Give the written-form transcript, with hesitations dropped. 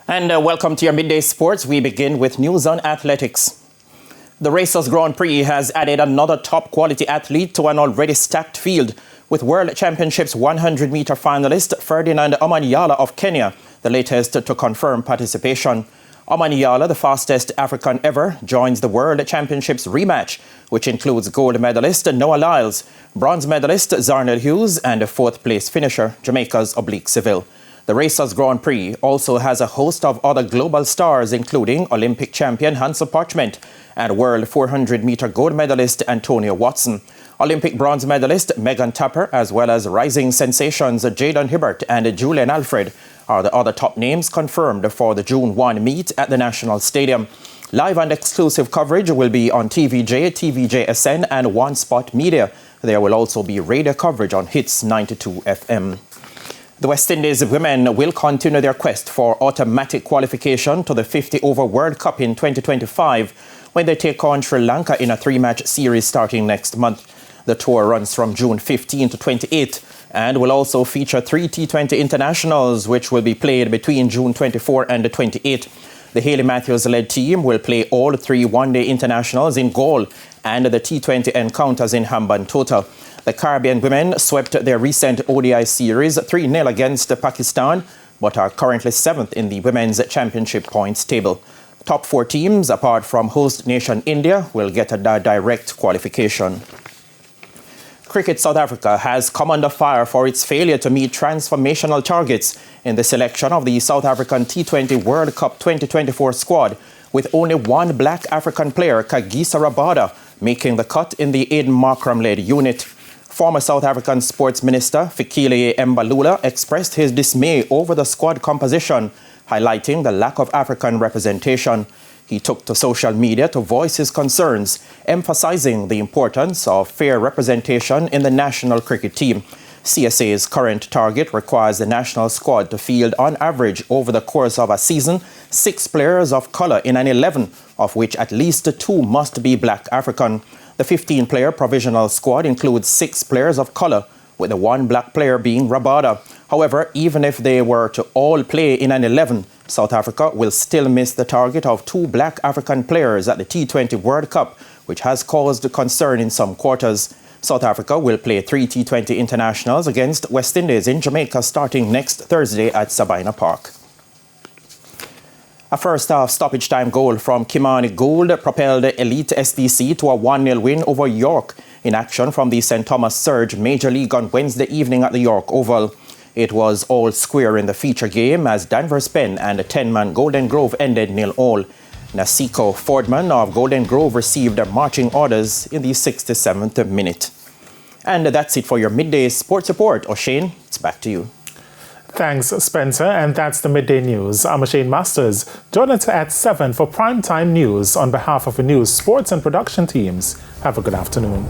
And welcome to your Midday Sports. We begin with news on athletics. The Racers Grand Prix has added another top-quality athlete to an already stacked field, with World Championships 100-meter finalist Ferdinand Omanyala of Kenya, the latest to confirm participation. Omanyala, the fastest African ever, joins the World Championships rematch, which includes gold medalist Noah Lyles, bronze medalist Zarnell Hughes, and fourth-place finisher Jamaica's Oblique Seville. The Racers Grand Prix also has a host of other global stars, including Olympic champion Hansel Parchment and world 400-meter gold medalist Antonio Watson, Olympic bronze medalist Megan Tapper, as well as rising sensations Jaden Hibbert and Julian Alfred are the other top names confirmed for the June 1 meet at the National Stadium. Live and exclusive coverage will be on TVJ, TVJ SN and One Spot Media. There will also be radio coverage on Hits 92 FM. The West Indies women will continue their quest for automatic qualification to the 50-over World Cup in 2025 when they take on Sri Lanka in a three-match series starting next month. The tour runs from June 15 to 28 and will also feature 3 T20 internationals, which will be played between June 24 and 28. The Hayley Matthews-led team will play all 3 one-day internationals in Galle and the T20 encounters in Hambantota. The Caribbean women swept their recent ODI series 3-0 against Pakistan, but are currently 7th in the Women's Championship points table. Top 4 teams, apart from host nation India, will get a direct qualification. Cricket South Africa has come under fire for its failure to meet transformational targets in the selection of the South African T20 World Cup 2024 squad, with only one black African player, Kagiso Rabada, making the cut in the Aiden Markram-led unit. Former South African Sports Minister Fikile Mbalula expressed his dismay over the squad composition, highlighting the lack of African representation. He took to social media to voice his concerns, emphasizing the importance of fair representation in the national cricket team. CSA's current target requires the national squad to field on average over the course of a season 6 players of color in an 11, of which at least 2 must be black African. The 15-player provisional squad includes 6 players of color, with the 1 black player being Rabada. However, even if they were to all play in an 11, South Africa will still miss the target of 2 black African players at the T20 World Cup, which has caused concern in some quarters. South Africa will play 3 T20 internationals against West Indies in Jamaica starting next Thursday at Sabina Park. A first-half stoppage-time goal from Kimani Gould propelled Elite SDC to a 1-0 win over York in action from the St. Thomas Surge Major League on Wednesday evening at the York Oval. It was all square in the feature game as Danvers Pen and 10-man Golden Grove ended 0-0. Nasiko Fordman of Golden Grove received marching orders in the 67th minute. And that's it for your Midday Sports Report. O'Shane, it's back to you. Thanks, Spencer, and that's the Midday News. I'm O'Shane Masters. Join us at 7 for primetime news on behalf of the news, sports and production teams. Have a good afternoon.